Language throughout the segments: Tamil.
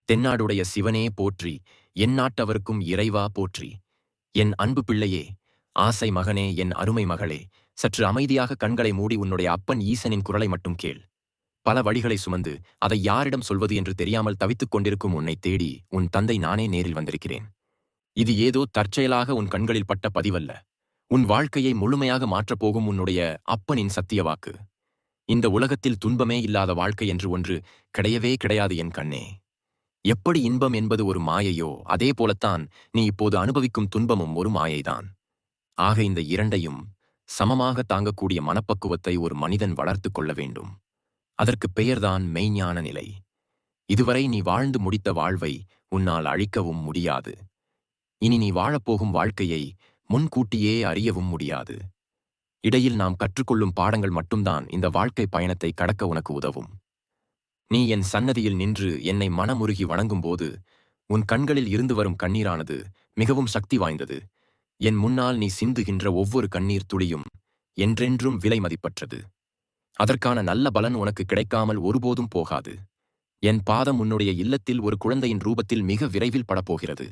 தென்னாடுடைய சிவனே போற்றி, என் நாட்டவர்க்கும் இறைவா போற்றி. என் அன்பு பிள்ளையே, ஆசை மகனே, என் அருமை மகளே, சற்று அமைதியாக கண்களை மூடி உன்னுடைய அப்பன் ஈசனின் குரலை மட்டும் கேள். பல வழிகளை சுமந்து அதை யாரிடம் சொல்வது என்று தெரியாமல் தவித்துக் கொண்டிருக்கும் உன்னை தேடி உன் தந்தை நானே நேரில் வந்திருக்கிறேன். இது ஏதோ தற்செயலாக உன் கண்களில் பட்ட பதிவல்ல. உன் வாழ்க்கையை முழுமையாக மாற்றப்போகும் உன்னுடைய அப்பனின் சத்திய வாக்கு. இந்த உலகத்தில் துன்பமே இல்லாத வாழ்க்கை என்று ஒன்று கிடையவே கிடையாது என் கண்ணே. எப்படி இன்பம் என்பது ஒரு மாயையோ அதே போலத்தான் நீ இப்போது அனுபவிக்கும் துன்பமும் ஒரு மாயைதான். ஆக இந்த இரண்டையும் சமமாக தாங்கக்கூடிய மனப்பக்குவத்தை ஒரு மனிதன் வளர்த்துக் கொள்ள வேண்டும். அதற்கு பெயர்தான் மெய்ஞான நிலை. இதுவரை நீ வாழ்ந்து முடித்த வாழ்வை உன்னால் அழிக்கவும் முடியாது. இனி நீ வாழப்போகும் வாழ்க்கையை முன்கூட்டியே அறியவும் முடியாது. இடையில் நாம் கற்றுக்கொள்ளும் பாடங்கள் மட்டும்தான் இந்த வாழ்க்கை பயணத்தை கடக்க உனக்கு உதவும். நீ என் சன்னதியில் நின்று என்னை மனமுருகி வணங்கும்போது உன் கண்களில் இருந்து வரும் கண்ணீரானது மிகவும் சக்தி வாய்ந்தது. என் முன்னால் நீ சிந்துகின்ற ஒவ்வொரு கண்ணீர் துளியும் என்றென்றும் விலை மதிப்பற்றது. அதற்கான நல்ல பலன் உனக்கு கிடைக்காமல் ஒருபோதும் போகாது. என் பாதம் உன்னுடைய இல்லத்தில் ஒரு குழந்தையின் ரூபத்தில் மிக விரைவில் படப்போகிறது.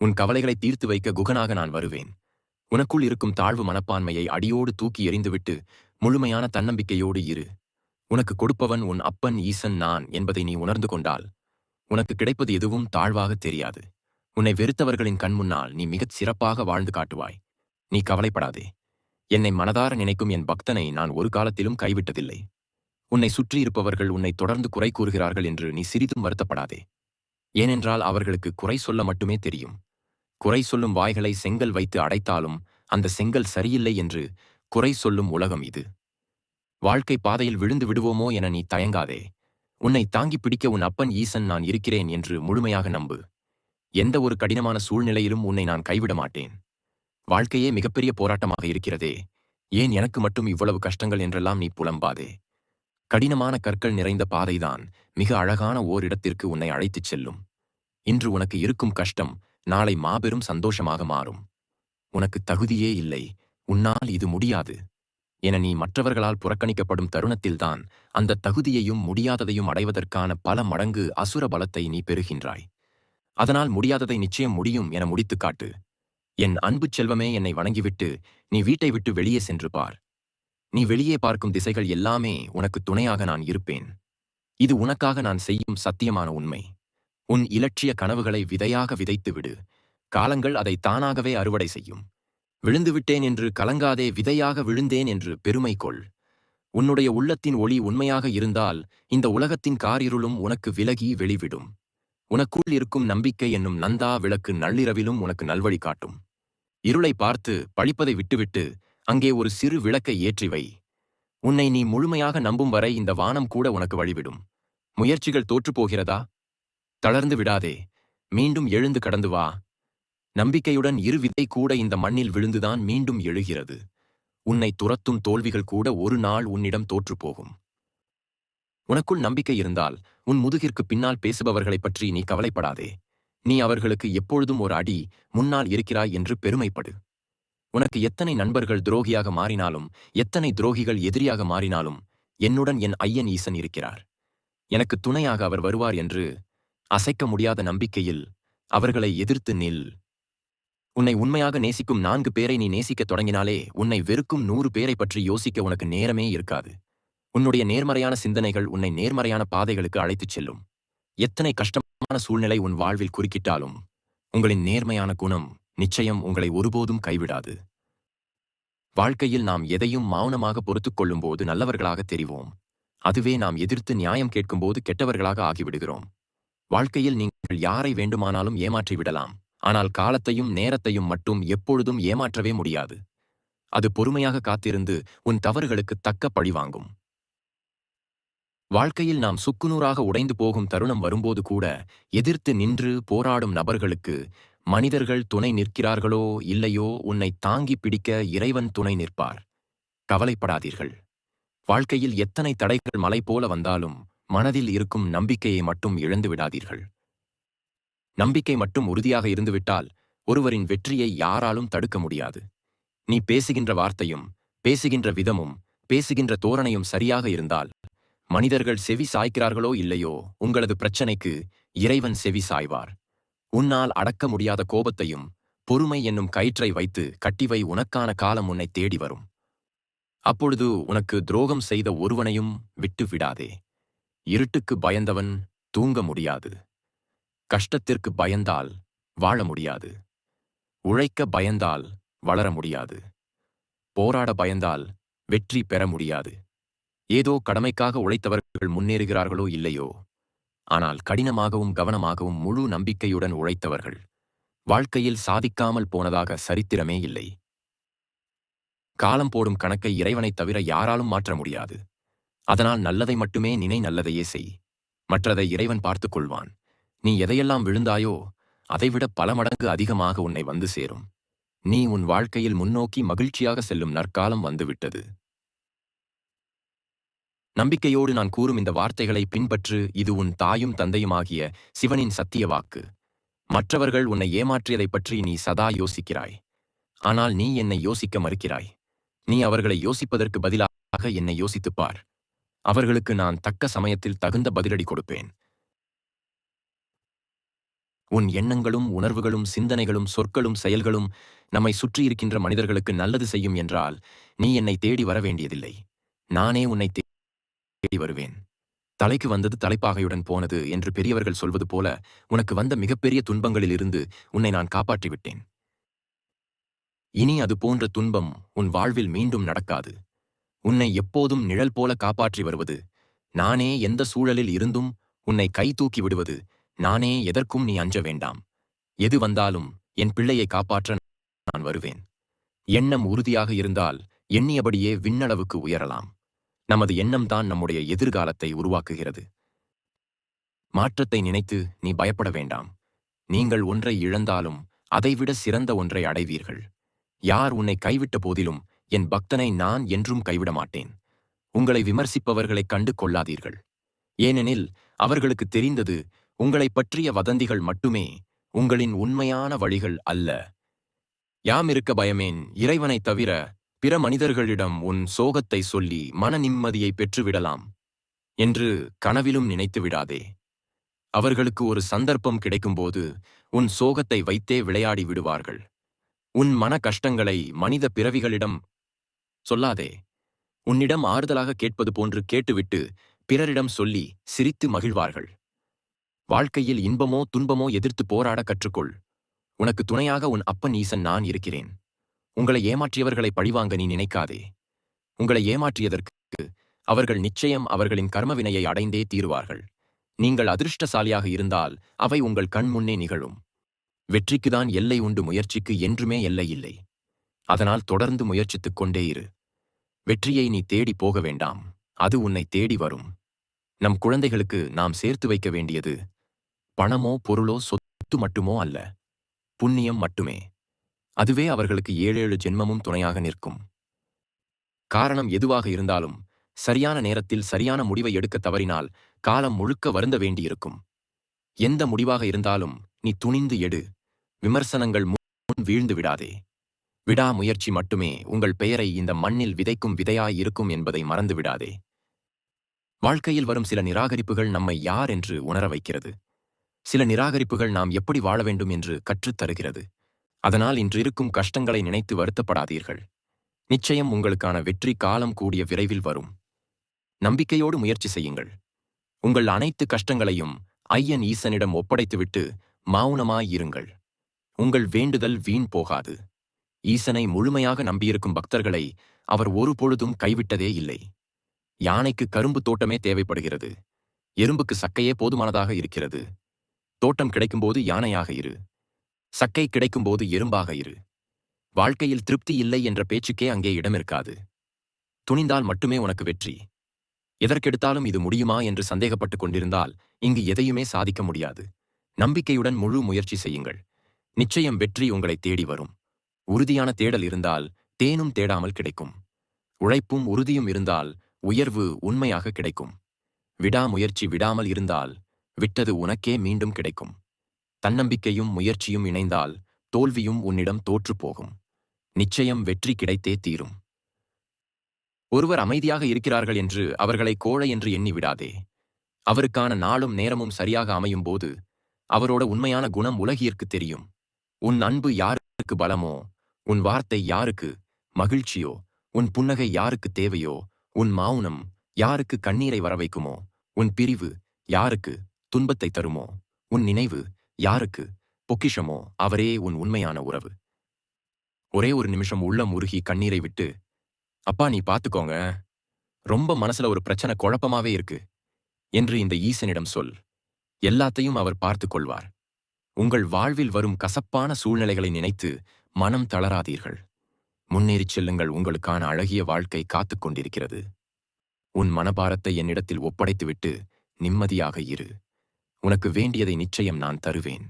உன் கவலைகளை தீர்த்து வைக்க குகனாக நான் வருவேன். உனக்குள் இருக்கும் தாழ்வு மனப்பான்மையை அடியோடு தூக்கி எறிந்துவிட்டு முழுமையான தன்னம்பிக்கையோடு இரு. உனக்கு கொடுப்பவன் உன் அப்பன் ஈசன் நான் என்பதை நீ உணர்ந்து கொண்டால் உனக்கு கிடைப்பது எதுவும் தாழ்வாக தெரியாது. உன்னை வெறுத்தவர்களின் கண் முன்னால் நீ மிகச் சிறப்பாக வாழ்ந்து காட்டுவாய். நீ கவலைப்படாதே. என்னை மனதார நினைக்கும் என் பக்தனை நான் ஒரு காலத்திலும் கைவிட்டதில்லை. உன்னை சுற்றியிருப்பவர்கள் உன்னை தொடர்ந்து குறை கூறுகிறார்கள் என்று நீ சிறிதும் வருத்தப்படாதே. ஏனென்றால் அவர்களுக்கு குறை சொல்ல மட்டுமே தெரியும். குறை சொல்லும் வாய்களை செங்கல் வைத்து அடைத்தாலும் அந்த செங்கல் சரியில்லை என்று குறை சொல்லும் உலகம் இது. வாழ்க்கை பாதையில் விழுந்து விடுவோமோ என நீ தயங்காதே. உன்னை தாங்கி பிடிக்க உன் அப்பன் ஈசன் நான் இருக்கிறேன் என்று முழுமையாக நம்பு. எந்த ஒரு கடினமான சூழ்நிலையிலும் உன்னை நான் கைவிட மாட்டேன். வாழ்க்கையே மிகப்பெரிய போராட்டமாக இருக்கிறதே, ஏன் எனக்கு மட்டும் இவ்வளவு கஷ்டங்கள் என்றெல்லாம் நீ புலம்பாதே. கடினமான கற்கள் நிறைந்த பாதைதான் மிக அழகான ஓரிடத்திற்கு உன்னை அழைத்துச் செல்லும். இன்று உனக்கு இருக்கும் கஷ்டம் நாளை மாபெரும் சந்தோஷமாக மாறும். உனக்கு தகுதியே இல்லை, உன்னால் இது முடியாது என நீ மற்றவர்களால் புறக்கணிக்கப்படும் தருணத்தில்தான் அந்த தகுதியையும் முடியாததையும் அடைவதற்கான பல மடங்கு அசுர பலத்தை நீ பெறுகின்றாய். அதனால் முடியாததை நிச்சயம் முடியும் என முடித்துக் காட்டு. என் அன்பு செல்வமே, என்னை வணங்கிவிட்டு நீ வீட்டை விட்டு வெளியே சென்று பார். நீ வெளியே பார்க்கும் திசைகள் எல்லாமே உனக்கு துணையாக நான் இருப்பேன். இது உனக்காக நான் செய்யும் சத்தியமான உண்மை. உன் இலட்சிய கனவுகளை விதையாக விதைத்துவிடு. காலங்கள் அதை தானாகவே அறுவடை செய்யும். விழுந்துவிட்டேன் என்று கலங்காதே, விதையாக விழுந்தேன் என்று பெருமை கொள். உன்னுடைய உள்ளத்தின் ஒளி உண்மையாக இருந்தால் இந்த உலகத்தின் காரிருளும் உனக்கு விலகி வெளிவிடும். உனக்குள் இருக்கும் நம்பிக்கை என்னும் நந்தா விளக்கு நள்ளிரவிலும் உனக்கு நல்வழி காட்டும். இருளை பார்த்து பழிப்பதை விட்டுவிட்டு அங்கே ஒரு சிறு விளக்கை ஏற்றி வை. உன்னை நீ முழுமையாக நம்பும் வரை இந்த வானம் கூட உனக்கு வழிவிடும். முயற்சிகள் தோற்றுப்போகிறதா? தளர்ந்து விடாதே. மீண்டும் எழுந்து கடந்து வா. நம்பிக்கையுடன் இரு விதை கூட இந்த மண்ணில் விழுந்துதான் மீண்டும் எழுகிறது. உன்னை துரத்தும் தோல்விகள் கூட ஒரு நாள் உன்னிடம் தோற்றுப்போகும். உனக்குள் நம்பிக்கை இருந்தால் உன் முதுகிற்கு பின்னால் பேசுபவர்களைப் பற்றி நீ கவலைப்படாதே. நீ அவர்களுக்கு எப்பொழுதும் ஒரு அடி முன்னால் இருக்கிறாய் என்று பெருமைப்படு. உனக்கு எத்தனை நண்பர்கள் துரோகியாக மாறினாலும், எத்தனை துரோகிகள் எதிரியாக மாறினாலும் என்னுடன் என் ஐயன் ஈசன் இருக்கிறார். எனக்கு துணையாக அவர் வருவார் என்று அசைக்க முடியாத நம்பிக்கையில் அவர்களை எதிர்த்து நில். உன்னை உண்மையாக நேசிக்கும் 4 பேரை நீ நேசிக்கத் தொடங்கினாலே உன்னை வெறுக்கும் 100 பேரை பற்றி யோசிக்க உனக்கு நேரமே இருக்காது. உன்னுடைய நேர்மறையான சிந்தனைகள் உன்னை நேர்மறையான பாதைகளுக்கு அழைத்துச் செல்லும். எத்தனை கஷ்டமான சூழ்நிலை உன் வாழ்வில் குறுக்கிட்டாலும் உங்களின் நேர்மையான குணம் நிச்சயம் உங்களை ஒருபோதும் கைவிடாது. வாழ்க்கையில் நாம் எதையும் மௌனமாக பொறுத்துக் கொள்ளும்போது நல்லவர்களாக தெரிவோம். அதுவே நாம் எதிர்த்து நியாயம் கேட்கும்போது கெட்டவர்களாக ஆகிவிடுகிறோம். வாழ்க்கையில் நீங்கள் யாரை வேண்டுமானாலும் ஏமாற்றி விடலாம். ஆனால் காலத்தையும் நேரத்தையும் மட்டும் எப்பொழுதும் ஏமாற்றவே முடியாது. அது பொறுமையாக காத்திருந்து உன் தவறுகளுக்கு தக்க பழிவாங்கும். வாழ்க்கையில் நாம் சுக்குநூறாக உடைந்து போகும் தருணம் வரும்போது கூட எதிர்த்து நின்று போராடும் நபர்களுக்கு மனிதர்கள் துணை நிற்கிறார்களோ இல்லையோ, உன்னை தாங்கி பிடிக்க இறைவன் துணை நிற்பார். கவலைப்படாதீர்கள். வாழ்க்கையில் எத்தனை தடைகள் மலை போல வந்தாலும் மனதில் இருக்கும் நம்பிக்கையை மட்டும் இழந்து விடாதீர்கள். நம்பிக்கை மட்டும் உறுதியாக இருந்துவிட்டால் ஒருவரின் வெற்றியை யாராலும் தடுக்க முடியாது. நீ பேசுகின்ற வார்த்தையும் பேசுகின்ற விதமும் பேசுகின்ற தோரணையும் சரியாக இருந்தால் மனிதர்கள் செவி சாய்க்கிறார்களோ இல்லையோ, உங்களது பிரச்சனைக்கு இறைவன் செவி சாய்வார். உன்னால் அடக்க முடியாத கோபத்தையும் பொறுமை என்னும் கயிற்றை வைத்து கட்டிவை, உனக்கான காலம் உன்னை தேடி வரும். அப்பொழுது உனக்கு துரோகம் செய்த ஒருவனையும் விட்டு விடாதே. இருட்டுக்கு பயந்தவன் தூங்க முடியாது. கஷ்டத்திற்கு பயந்தால் வாழ முடியாது. உழைக்க பயந்தால் வளர முடியாது. போராட பயந்தால் வெற்றி பெற முடியாது. ஏதோ கடமைக்காக உழைத்தவர்கள் முன்னேறுகிறார்களோ இல்லையோ, ஆனால் கடினமாகவும் கவனமாகவும் முழு நம்பிக்கையுடன் உழைத்தவர்கள் வாழ்க்கையில் சாதிக்காமல் போனதாக சரித்திரமே இல்லை. காலம் போடும் கணக்கை இறைவனைத் தவிர யாராலும் மாற்ற முடியாது. அதனால் நல்லதை மட்டுமே நினை, நல்லதையே செய். மற்றதை இறைவன் பார்த்துக் கொள்வான். நீ எதையெல்லாம் விழுந்தாயோ அதைவிட பல மடங்கு அதிகமாக உன்னை வந்து சேரும். நீ உன் வாழ்க்கையில் முன்னோக்கி மகிழ்ச்சியாக செல்லும் நற்காலம் வந்துவிட்டது. நம்பிக்கையோடு நான் கூறும் இந்த வார்த்தைகளை பின்பற்று. இது உன் தாயும் தந்தையுமாகிய சிவனின் சத்திய வாக்கு. மற்றவர்கள் உன்னை ஏமாற்றியதைப் பற்றி நீ சதா யோசிக்கிறாய். ஆனால் நீ என்னை யோசிக்க மறுக்கிறாய். நீ அவர்களை யோசிப்பதற்கு பதிலாக என்னை யோசித்துப் பார். அவர்களுக்கு நான் தக்க சமயத்தில் தகுந்த பதிலடி கொடுப்பேன். உன் எண்ணங்களும் உணர்வுகளும் சிந்தனைகளும் சொற்களும் செயல்களும் நம்மை சுற்றியிருக்கின்ற மனிதர்களுக்கு நல்லது செய்யும் என்றால் நீ என்னை தேடி வர வேண்டியதில்லை. நானே உன்னை தேடி வருவேன். தலைக்கு வந்தது தலைப்பாகையுடன் போனது என்று பெரியவர்கள் சொல்வது போல உனக்கு வந்த மிகப்பெரிய துன்பங்களிலிருந்து உன்னை நான் காப்பாற்றிவிட்டேன். இனி அது போன்ற துன்பம் உன் வாழ்வில் மீண்டும் நடக்காது. உன்னை எப்போதும் நிழல் போல காப்பாற்றி வருவது நானே. எந்த சூழலில் இருந்தும் உன்னை கை தூக்கி விடுவது நானே. எதற்கும் நீ அஞ்ச வேண்டாம். எது வந்தாலும் என் பிள்ளையை காப்பாற்ற நான் வருவேன். எண்ணம் உறுதியாக இருந்தால் எண்ணியபடியே விண்ணளவுக்கு உயரலாம். நமது எண்ணம்தான் நம்முடைய எதிர்காலத்தை உருவாக்குகிறது. மாற்றத்தை நினைத்து நீ பயப்பட வேண்டாம். நீங்கள் ஒன்றை இழந்தாலும் அதைவிட சிறந்த ஒன்றை அடைவீர்கள். யார் உன்னை கைவிட்ட போதிலும் என் பக்தனை நான் என்றும் கைவிட மாட்டேன். உங்களை விமர்சிப்பவர்களைக் கண்டு கொள்ளாதீர்கள். ஏனெனில் அவர்களுக்கு தெரிந்தது உங்களைப் பற்றிய வதந்திகள் மட்டுமே, உங்களின் உண்மையான வழிகள் அல்ல. யாமிருக்க பயமேன், இறைவனைத் தவிர பிற மனிதர்களிடம் உன் சோகத்தை சொல்லி மன நிம்மதியை பெற்றுவிடலாம் என்று கனவிலும் நினைத்து விடாதே. அவர்களுக்கு ஒரு சந்தர்ப்பம் கிடைக்கும்போது உன் சோகத்தை வைத்தே விளையாடி விடுவார்கள். உன் மன கஷ்டங்களை மனித பிறவிகளிடம் சொல்லாதே. உன்னிடம் ஆறுதலாக கேட்பது போன்று கேட்டுவிட்டு பிறரிடம் சொல்லி சிரித்து மகிழ்வார்கள். வாழ்க்கையில் இன்பமோ துன்பமோ எதிர்த்து போராட கற்றுக்கொள். உனக்கு துணையாக உன் அப்பன் ஈசன் நான் இருக்கிறேன். உங்களை ஏமாற்றியவர்களை பழிவாங்க நீ நினைக்காதே. உங்களை ஏமாற்றியதற்கு அவர்கள் நிச்சயம் அவர்களின் கர்மவினையை அடைந்தே தீருவார்கள். நீங்கள் அதிர்ஷ்டசாலியாக இருந்தால் அவை உங்கள் கண் முன்னே நிகழும். வெற்றிக்குதான் எல்லை உண்டு, முயற்சிக்கு என்றுமே எல்லை இல்லை. அதனால் தொடர்ந்து முயற்சித்துக் கொண்டே இரு. வெற்றியை நீ தேடி போக வேண்டாம், அது உன்னை தேடி வரும். நம் குழந்தைகளுக்கு நாம் சேர்த்து வைக்க வேண்டியது பணமோ பொருளோ சொத்து மட்டுமோ அல்ல, புண்ணியம் மட்டுமே. அதுவே அவர்களுக்கு 7 ஜென்மமும் துணையாக நிற்கும். காரணம் எதுவாக இருந்தாலும் சரியான நேரத்தில் சரியான முடிவை எடுக்க தவறினால் காலம் முழுக்க வருந்த வேண்டியிருக்கும். எந்த முடிவாக இருந்தாலும் நீ துணிந்து எடு. விமர்சனங்கள் முன் வீழ்ந்து விடாதே. விடாமுயற்சி மட்டுமே உங்கள் பெயரை இந்த மண்ணில் விதைக்கும் விதையாய் இருக்கும் என்பதை மறந்து விடாதே. வாழ்க்கையில் வரும் சில நிராகரிப்புகள் நம்மை யார் என்று உணர வைக்கிறது. சில நிராகரிப்புகள் நாம் எப்படி வாழ வேண்டும் என்று கற்றுத் தருகிறது. அதனால் இன்று இருக்கும் கஷ்டங்களை நினைத்து வருத்தப்படாதீர்கள். நிச்சயம் உங்களுக்கான வெற்றி காலம் கூடிய விரைவில் வரும். நம்பிக்கையோடு முயற்சி செய்யுங்கள். உங்கள் அனைத்து கஷ்டங்களையும் ஐயன் ஈசனிடம் ஒப்படைத்துவிட்டு மௌனமாயிருங்கள். உங்கள் வேண்டுதல் வீண் போகாது. ஈசனை முழுமையாக நம்பியிருக்கும் பக்தர்களை அவர் ஒருபொழுதும் கைவிட்டதே இல்லை. யானைக்கு கரும்பு தோட்டமே தேவைப்படுகிறது, எறும்புக்கு சக்கையே போதுமானதாக இருக்கிறது. தோட்டம் கிடைக்கும்போது யானையாக இரு, சக்கை கிடைக்கும்போது எறும்பாக இரு. வாழ்க்கையில் திருப்தி இல்லை என்ற பேச்சுக்கே அங்கே இடமிருக்காது. துணிந்தால் மட்டுமே உனக்கு வெற்றி. எதற்கெடுத்தாலும் இது முடியுமா என்று சந்தேகப்பட்டுக் கொண்டிருந்தால் இங்கு எதையுமே சாதிக்க முடியாது. நம்பிக்கையுடன் முழு முயற்சி செய்யுங்கள். நிச்சயம் வெற்றி உங்களை தேடி வரும். உறுதியான தேடல் இருந்தால் தேனும் தேடாமல் கிடைக்கும். உழைப்பும் உறுதியும் இருந்தால் உயர்வு உண்மையாக கிடைக்கும். விடாமுயற்சி விடாமல் இருந்தால் விட்டது உனக்கே மீண்டும் கிடைக்கும். தன்னம்பிக்கையும் முயற்சியும் இணைந்தால் தோல்வியும் உன்னிடம் தோற்றுப்போகும். நிச்சயம் வெற்றி கிடைத்தே தீரும். ஒருவர் அமைதியாக இருக்கிறார்கள் என்று அவர்களை கோழை என்று எண்ணி விடாதே. அவருக்கான நாளும் நேரமும் சரியாக அமையும் போது அவரோட உண்மையான குணம் உலகிற்கு தெரியும். உன் அன்பு யாருக்கு பலமோ, உன் வார்த்தை யாருக்கு மகிழ்ச்சியோ, உன் புன்னகை யாருக்கு தேவையோ, உன் மௌனம் யாருக்கு கண்ணீரை வரவைக்குமோ, உன் பிரிவு யாருக்கு துன்பத்தை தருமோ, உன் நினைவு யாருக்கு பொக்கிஷமோ, அவரே உன் உண்மையான உறவு. ஒரே ஒரு நிமிஷம் உள்ளம் உருகி கண்ணீரை விட்டு, அப்பா நீ பாத்துக்கோங்க, ரொம்ப மனசுல ஒரு பிரச்சனை குழப்பமாவே இருக்கு என்று இந்த ஈசனிடம் சொல். எல்லாத்தையும் அவர் பார்த்துக் கொள்வார். உங்கள் வாழ்வில் வரும் கசப்பான சூழ்நிலைகளை நினைத்து மனம் தளராதீர்கள். முன்னேறிச் செல்லுங்கள், உங்களுக்கான அழகிய வாழ்க்கை காத்துக் கொண்டிருக்கிறது. உன் மனபாரத்தை என்னிடத்தில் ஒப்படைத்துவிட்டு நிம்மதியாக இரு. உனக்கு வேண்டியதை நிச்சயம் நான் தருவேன்.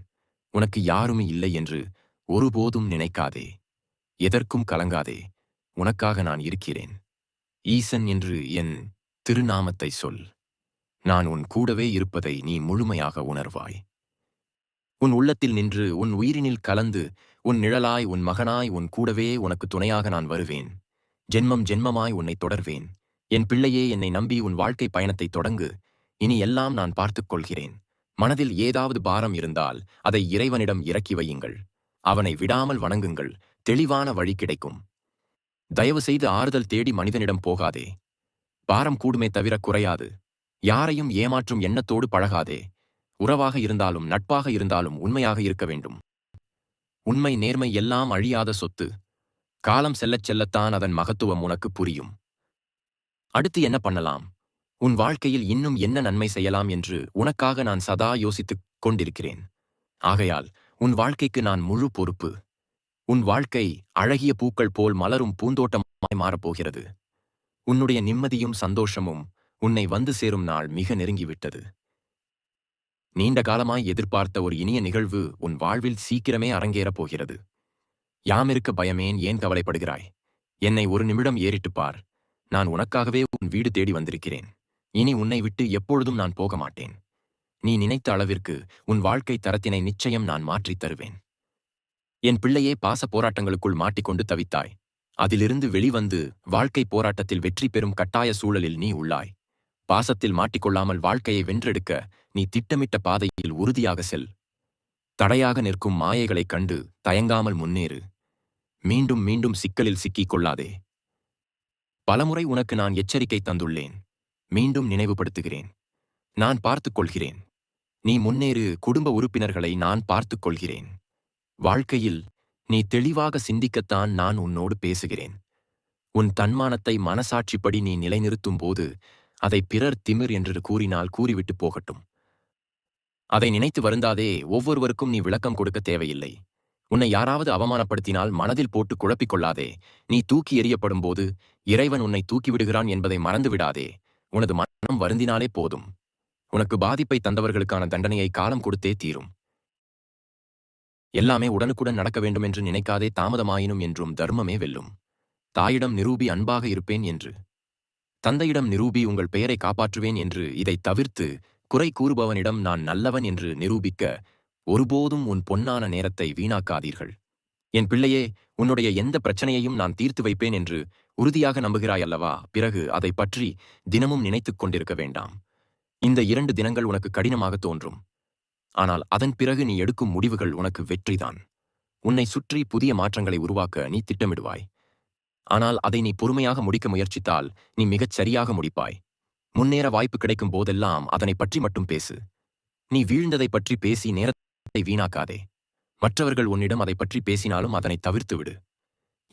உனக்கு யாருமே இல்லை என்று ஒருபோதும் நினைக்காதே. எதற்கும் கலங்காதே. உனக்காக நான் இருக்கிறேன். ஈசன் என்று என் திருநாமத்தை சொல். நான் உன் கூடவே இருப்பதை நீ முழுமையாக உணர்வாய். உன் உள்ளத்தில் நின்று உன் உயிரினில் கலந்து உன் நிழலாய் உன் மகனாய் உன் கூடவே உனக்கு துணையாக நான் வருவேன். ஜென்மம் ஜென்மமாய் உன்னை தொடர்வேன். என் பிள்ளையே, என்னை நம்பி உன் வாழ்க்கை பயணத்தை தொடங்கு. இனி எல்லாம் நான் பார்த்துக் கொள்கிறேன். மனதில் ஏதாவது பாரம் இருந்தால் அதை இறைவனிடம் இறக்கி வையுங்கள். அவனை விடாமல் வணங்குங்கள். தெளிவான வழி கிடைக்கும். தயவு செய்து ஆறுதல் தேடி மனிதனிடம் போகாதே. பாரம் கூடுமே தவிர குறையாது. யாரையும் ஏமாற்றும் எண்ணத்தோடு பழகாதே. உறவாக இருந்தாலும் நட்பாக இருந்தாலும் உண்மையாக இருக்க வேண்டும். உண்மை நேர்மை எல்லாம் அழியாத சொத்து. காலம் செல்லச் செல்லத்தான் அதன் மகத்துவம் உனக்கு புரியும். அடுத்து என்ன பண்ணலாம், உன் வாழ்க்கையில் இன்னும் என்ன நன்மை செய்யலாம் என்று உனக்காக நான் சதா யோசித்துக் கொண்டிருக்கிறேன். ஆகையால் உன் வாழ்க்கைக்கு நான் முழு பொறுப்பு. உன் வாழ்க்கை அழகிய பூக்கள் போல் மலரும் பூந்தோட்டமாய் மாறப்போகிறது. உன்னுடைய நிம்மதியும் சந்தோஷமும் உன்னை வந்து சேரும் நாள் மிக நெருங்கிவிட்டது. நீண்ட காலமாய் எதிர்பார்த்த ஒரு இனிய நிகழ்வு உன் வாழ்வில் சீக்கிரமே அரங்கேறப் போகிறது. யாமிருக்க பயமேன், ஏன் கவலைப்படுகிறாய்? என்னை ஒரு நிமிடம் ஏறிட்டுப் பார். நான் உனக்காகவே உன் வீடு தேடி வந்திருக்கிறேன். இனி உன்னை விட்டு எப்பொழுதும் நான் போக மாட்டேன். நீ நினைத்த அளவிற்கு உன் வாழ்க்கை தரத்தினை நிச்சயம் நான் மாற்றித் தருவேன். என் பிள்ளையே, பாச போராட்டங்களுக்குள் மாட்டிக்கொண்டு தவித்தாய். அதிலிருந்து வெளிவந்து வாழ்க்கை போராட்டத்தில் வெற்றி பெறும் கட்டாய சூழலில் நீ உள்ளாய். பாசத்தில் மாட்டிக்கொள்ளாமல் வாழ்க்கையை வென்றெடுக்க நீ திட்டமிட்ட பாதையில் உறுதியாக செல். தடையாக நிற்கும் மாயைகளைக் கண்டு தயங்காமல் முன்னேறு. மீண்டும் மீண்டும் சிக்கலில் சிக்கிக் கொள்ளாதே. பலமுறை உனக்கு நான் எச்சரிக்கை தந்துள்ளேன். மீண்டும் நினைவுபடுத்துகிறேன். நான் பார்த்துக் கொள்கிறேன். நீ முன்னேறு. குடும்ப உறுப்பினர்களை நான் பார்த்துக் கொள்கிறேன். வாழ்க்கையில் நீ தெளிவாக சிந்திக்கத்தான் நான் உன்னோடு பேசுகிறேன். உன் தன்மானத்தை மனசாட்சிப்படி நீ நிலைநிறுத்தும் போது அதை பிறர் திமிர் என்று கூறினால் கூறிவிட்டு போகட்டும். அதை நினைத்து வருந்தாதே. ஒவ்வொருவருக்கும் நீ விளக்கம் கொடுக்க தேவையில்லை. உன்னை யாராவது அவமானப்படுத்தினால் மனதில் போட்டு குழப்பிக் கொள்ளாதே. நீ தூக்கி எறியப்படும் போது இறைவன் உன்னை தூக்கிவிடுகிறான் என்பதை மறந்துவிடாதே. உனது மனம் வருந்தினாலே போதும். உனக்கு பாதிப்பை தந்தவர்களுக்கான தண்டனையை காலம் கொடுத்தே தீரும். எல்லாமே உடனுக்குடன் நடக்க வேண்டும் என்று நினைக்காதே. தாமதமாயினும் என்றும் தர்மமே வெல்லும். தாயிடம் நிரூபி அன்பாக இருப்பேன் என்று. தந்தையிடம் நிரூபி உங்கள் பெயரை காப்பாற்றுவேன் என்று. இதை தவிர்த்து குறை கூறுபவனிடம் நான் நல்லவன் என்று நிரூபிக்க ஒருபோதும் உன் பொன்னான நேரத்தை வீணாக்காதீர்கள். என் பிள்ளையே, உன்னுடைய எந்த பிரச்சனையையும் நான் தீர்த்து வைப்பேன் என்று உறுதியாக நம்புகிறாய் அல்லவா? பிறகு அதை பற்றி தினமும் நினைத்துக் கொண்டிருக்க வேண்டாம். இந்த 2 தினங்கள் உனக்கு கடினமாக தோன்றும். ஆனால் அதன் பிறகு நீ எடுக்கும் முடிவுகள் உனக்கு வெற்றிதான். உன்னை சுற்றி புதிய மாற்றங்களை உருவாக்க நீ திட்டமிடுவாய். ஆனால் அதை நீ பொறுமையாக முடிக்க முயற்சித்தால் நீ மிகச் சரியாக முடிப்பாய். முன்னேற வாய்ப்பு கிடைக்கும் போதெல்லாம் அதனை பற்றி மட்டும் பேசு. நீ வீழ்ந்ததை பற்றி பேசி நேரத்தை வீணாக்காதே. மற்றவர்கள் உன்னிடம் அதை பற்றி பேசினாலும் அதனை தவிர்த்து விடு.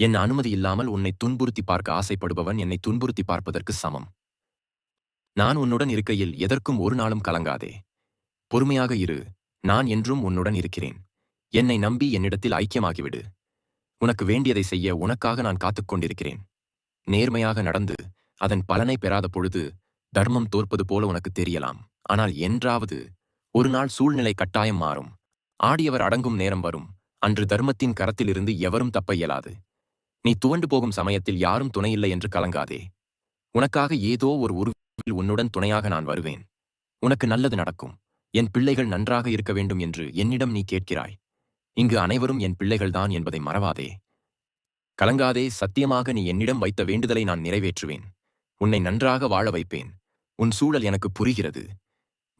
என் அனுமதி இல்லாமல் உன்னை துன்புறுத்தி பார்க்க ஆசைப்படுபவன் என்னை துன்புறுத்தி பார்ப்பதற்கு சமம். நான் உன்னுடன் இருக்கையில் எதற்கும் ஒரு நாளும் கலங்காதே. பொறுமையாக இரு. நான் என்றும் உன்னுடன் இருக்கிறேன். என்னை நம்பி என்னிடத்தில் ஐக்கியமாகிவிடு. உனக்கு வேண்டியதை செய்ய உனக்காக நான் காத்துக் கொண்டிருக்கிறேன். நேர்மையாக நடந்து அதன் பலனை பெறாத பொழுது தர்மம் தோற்பது போல உனக்கு தெரியலாம். ஆனால் என்றாவது ஒரு நாள் சூழ்நிலை கட்டாயம் மாறும். ஆடியவர் அடங்கும் நேரம் வரும். அன்று தர்மத்தின் கரத்திலிருந்து எவரும் தப்ப இயலாது. நீ துவண்டு போகும் சமயத்தில் யாரும் துணையில்லை என்று கலங்காதே. உனக்காக ஏதோ ஒரு உருவில் உன்னுடன் துணையாக நான் வருவேன். உனக்கு நல்லது நடக்கும். என் பிள்ளைகள் நன்றாக இருக்க வேண்டும் என்று என்னிடம் நீ கேட்கிறாய். இங்கு அனைவரும் என் பிள்ளைகள்தான் என்பதை மறவாதே. கலங்காதே. சத்தியமாக நீ என்னிடம் வைத்த வேண்டுதலை நான் நிறைவேற்றுவேன். உன்னை நன்றாக வாழ வைப்பேன். உன் சூழல் எனக்கு புரிகிறது.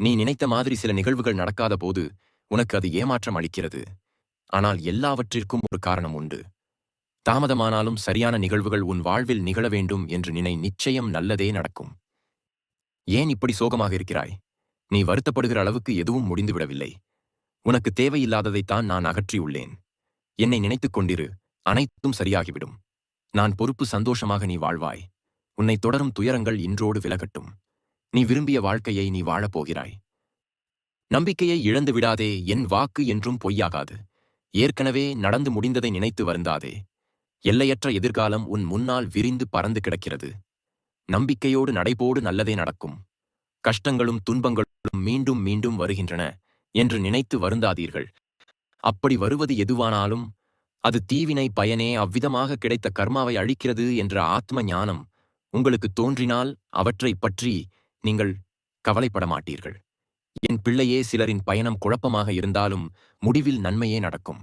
நீ நினைத்த மாதிரி சில நிகழ்வுகள் நடக்காத போது உனக்கு அது ஏமாற்றம் அளிக்கிறது. ஆனால் எல்லாவற்றிற்கும் ஒரு காரணம் உண்டு. தாமதமானாலும் சரியான நிகழ்வுகள் உன் வாழ்வில் நிகழ வேண்டும் என்று நினை, நிச்சயம் நல்லதே நடக்கும். ஏன் இப்படி சோகமாக இருக்கிறாய்? நீ வருத்தப்படுகிற அளவுக்கு எதுவும் முடிந்துவிடவில்லை. உனக்கு தேவையில்லாததைத்தான் நான் அகற்றியுள்ளேன். என்னை நினைத்துக் கொண்டிரு, அனைத்தும் சரியாகிவிடும். நான் பொறுப்பு, சந்தோஷமாக நீ வாழ்வாய். உன்னை தொடரும் துயரங்கள் இன்றோடு விலகட்டும். நீ விரும்பிய வாழ்க்கையை நீ வாழப்போகிறாய். நம்பிக்கையை இழந்து விடாதே, என் வாக்கு என்றும் பொய்யாகாது. ஏற்கனவே நடந்து முடிந்ததை நினைத்து வருந்தாதே. எல்லையற்ற எதிர்காலம் உன் முன்னால் விரிந்து பறந்து கிடக்கிறது. நம்பிக்கையோடு நடைபோடு, நல்லதே நடக்கும். கஷ்டங்களும் துன்பங்களும் மீண்டும் மீண்டும் வருகின்றன என்று நினைத்து வருந்தாதீர்கள். அப்படி வருவது எதுவானாலும் அது தீவினை பயனே. அவ்விதமாக கிடைத்த கர்மாவை அழிக்கிறது என்ற ஆத்ம ஞானம் உங்களுக்கு தோன்றினால் அவற்றைப் பற்றி நீங்கள் கவலைப்பட மாட்டீர்கள். என் பிள்ளையே, சிலரின் பயணம் குழப்பமாக இருந்தாலும் முடிவில் நன்மையே நடக்கும்.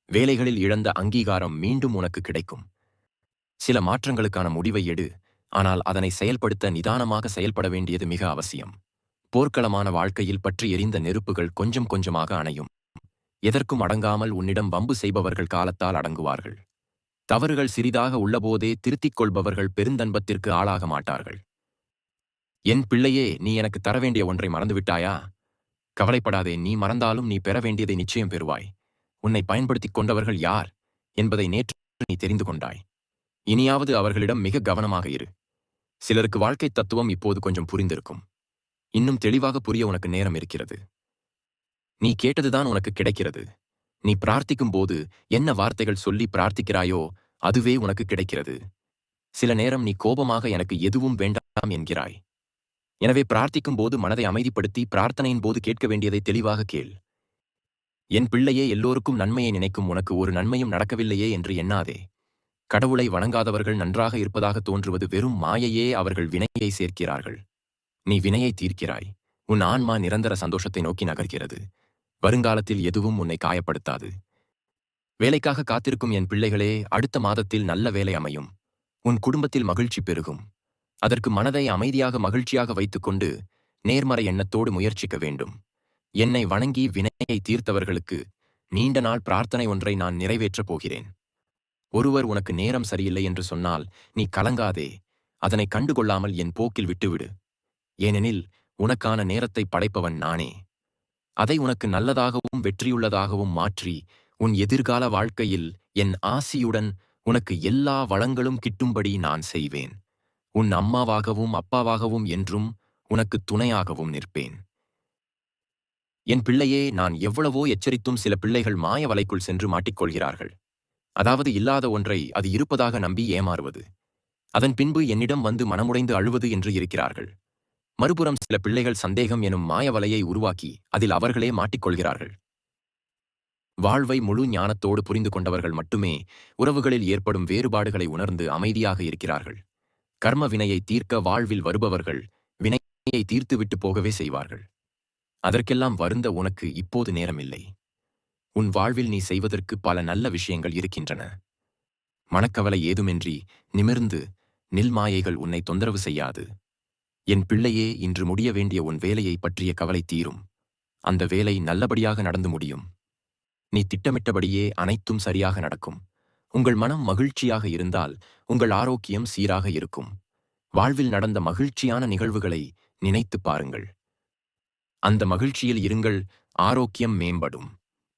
வேலைகளில் இழந்த அங்கீகாரம் மீண்டும் உனக்கு கிடைக்கும். சில மாற்றங்களுக்கான முடிவை எடு, ஆனால் அதனை செயல்படுத்த நிதானமாக செயல்பட வேண்டியது மிக அவசியம். போர்க்களமான வாழ்க்கையில் பற்றி எரிந்த நெருப்புகள் கொஞ்சம் கொஞ்சமாக அணையும். எதற்கும் அடங்காமல் உன்னிடம் வம்பு செய்பவர்கள் காலத்தால் அடங்குவார்கள். தவறுகள் சிறிதாக உள்ளபோதே திருத்திக் கொள்பவர்கள் பெருந்தன்பத்திற்கு ஆளாக மாட்டார்கள். என் பிள்ளையே, நீ எனக்கு தர வேண்டிய ஒன்றை மறந்துவிட்டாயா? கவலைப்படாதே, நீ மறந்தாலும் நீ பெற வேண்டியதை நிச்சயம் பெறுவாய். உன்னை பயன்படுத்திக் கொண்டவர்கள் யார் என்பதை நேற்று நீ தெரிந்து கொண்டாய். இனியாவது அவர்களிடம் மிக கவனமாக இரு. சிலருக்கு வாழ்க்கை தத்துவம் இப்போது கொஞ்சம் புரிந்திருக்கும். இன்னும் தெளிவாக புரிய உனக்கு நேரம் இருக்கிறது. நீ கேட்டதுதான் உனக்கு கிடைக்கிறது. நீ பிரார்த்திக்கும் போது என்ன வார்த்தைகள் சொல்லி பிரார்த்திக்கிறாயோ அதுவே உனக்கு கிடைக்கிறது. சில நேரம் நீ கோபமாக எனக்கு எதுவும் வேண்டாம் என்கிறாய். எனவே பிரார்த்திக்கும் போது மனதை அமைதிப்படுத்தி பிரார்த்தனையின் போது கேட்க வேண்டியதை தெளிவாக கேள். என் பிள்ளையே, எல்லோருக்கும் நன்மையை நினைக்கும் உனக்கு ஒரு நன்மையும் நடக்கவில்லையே என்று எண்ணாதே. கடவுளை வணங்காதவர்கள் நன்றாக இருப்பதாக தோன்றுவது வெறும் மாயையே. அவர்கள் வினையை சேர்க்கிறார்கள். நீ வினையை தீர்க்கிறாய். உன் ஆன்மா நிரந்தர சந்தோஷத்தை நோக்கி நகர்கிறது. வருங்காலத்தில் எதுவும் உன்னை காயப்படுத்தாது. வேலைக்காக காத்திருக்கும் என் பிள்ளைகளே, அடுத்த மாதத்தில் நல்ல வேலை அமையும். உன் குடும்பத்தில் மகிழ்ச்சி பெருகும். அதற்கு மனதை அமைதியாக மகிழ்ச்சியாக வைத்துக்கொண்டு நேர்மறை எண்ணத்தோடு முயற்சிக்க வேண்டும். என்னை வணங்கி வினையை தீர்த்தவர்களுக்கு நீண்ட நாள் பிரார்த்தனை ஒன்றை நான் நிறைவேற்றப் போகிறேன். ஒருவர் உனக்கு நேரம் சரியில்லை என்று சொன்னால் நீ கலங்காதே. அதனை கண்டுகொள்ளாமல் என் போக்கில் விட்டுவிடு. ஏனெனில் உனக்கான நேரத்தை படைப்பவன் நானே. அதை உனக்கு நல்லதாகவும் வெற்றியுள்ளதாகவும் மாற்றி உன் எதிர்கால வாழ்க்கையில் என் ஆசியுடன் உனக்கு எல்லா வளங்களும் கிட்டும்படி நான் செய்வேன். உன் அம்மாவாகவும் அப்பாவாகவும் என்றும் உனக்கு துணையாகவும் நிற்பேன். என் பிள்ளையே, நான் எவ்வளவோ எச்சரித்தும் சில பிள்ளைகள் மாய வலைக்குள் சென்று மாட்டிக்கொள்கிறார்கள். அதாவது இல்லாத ஒன்றை அது இருப்பதாக நம்பி ஏமாறுவது. அதன் பின்பு என்னிடம் வந்து மனமுடைந்து அழுவது என்று இருக்கிறார்கள். மறுபுறம் சில பிள்ளைகள் சந்தேகம் எனும் மாய வலையை உருவாக்கி அதில் அவர்களே மாட்டிக்கொள்கிறார்கள். வாழ்வை முழு ஞானத்தோடு புரிந்து கொண்டவர்கள் மட்டுமே உறவுகளில் ஏற்படும் வேறுபாடுகளை உணர்ந்து அமைதியாக இருக்கிறார்கள். கர்ம வினையை தீர்க்க வாழ்வில் வருபவர்கள் வினையை தீர்த்துவிட்டு போகவே செய்வார்கள். அதற்கெல்லாம் வருந்த உனக்கு இப்போது நேரமில்லை. உன் வாழ்வில் நீ செய்வதற்கு பல நல்ல விஷயங்கள் இருக்கின்றன. மனக்கவலை ஏதுமின்றி நிமிர்ந்து நில். மாயைகள் உன்னை தொந்தரவு செய்யாது. என் பிள்ளையே, இன்று முடிய வேண்டிய உன் வேலையை பற்றிய கவலை தீரும். அந்த வேலை நல்லபடியாக நடந்து முடியும். நீ திட்டமிட்டபடியே அனைத்தும் சரியாக நடக்கும். உங்கள் மனம் மகிழ்ச்சியாக இருந்தால் உங்கள் ஆரோக்கியம் சீராக இருக்கும். வாழ்வில் நடந்த மகிழ்ச்சியான நிகழ்வுகளை நினைத்துப் பாருங்கள். அந்த மகிழ்ச்சியில் இருங்கள். ஆரோக்கியம் மேம்படும்.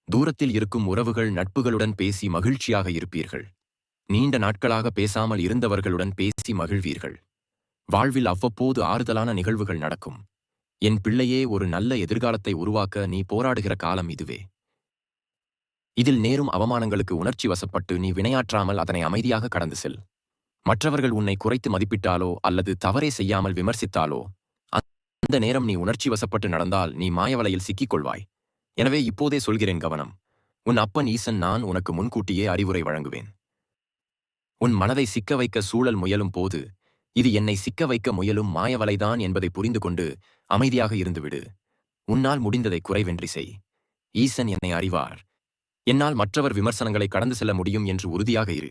தூரத்தில் இருக்கும் உறவுகள் நட்புகளுடன் பேசி மகிழ்ச்சியாக இருப்பீர்கள். நீண்ட நாட்களாக பேசாமல் இருந்தவர்களுடன் பேசி மகிழ்வீர்கள். வாழ்வில் அவ்வப்போது ஆறுதலான நிகழ்வுகள் நடக்கும். என் பிள்ளையே, ஒரு நல்ல எதிர்காலத்தை உருவாக்க நீ போராடுகிற காலம் இதுவே. இதில் நேரும் அவமானங்களுக்கு உணர்ச்சி வசப்பட்டு நீ வினையாற்றாமல் அதனை அமைதியாக கடந்து செல். மற்றவர்கள் உன்னை குறைத்து மதிப்பிட்டாலோ அல்லது தவறே செய்யாமல் விமர்சித்தாலோ அந்த நேரம் நீ உணர்ச்சி வசப்பட்டு நடந்தால் நீ மாயவலையில் சிக்கிக் கொள்வாய். எனவே இப்போதே சொல்கிறேன், கவனம். உன் அப்பன் ஈசன் நான் உனக்கு முன்கூட்டியே அறிவுரை வழங்குவேன். உன் மனதை சிக்க வைக்க சூழல் முயலும் போது இது என்னை சிக்க வைக்க முயலும் மாயவலைதான் என்பதை புரிந்து கொண்டு அமைதியாக இருந்துவிடு. உன்னால் முடிந்ததை குறைவென்றி செய். ஈசன் என்னை அறிவார். என்னால் மற்றவர் விமர்சனங்களை கடந்து செல்ல முடியும் என்று உறுதியாக இரு.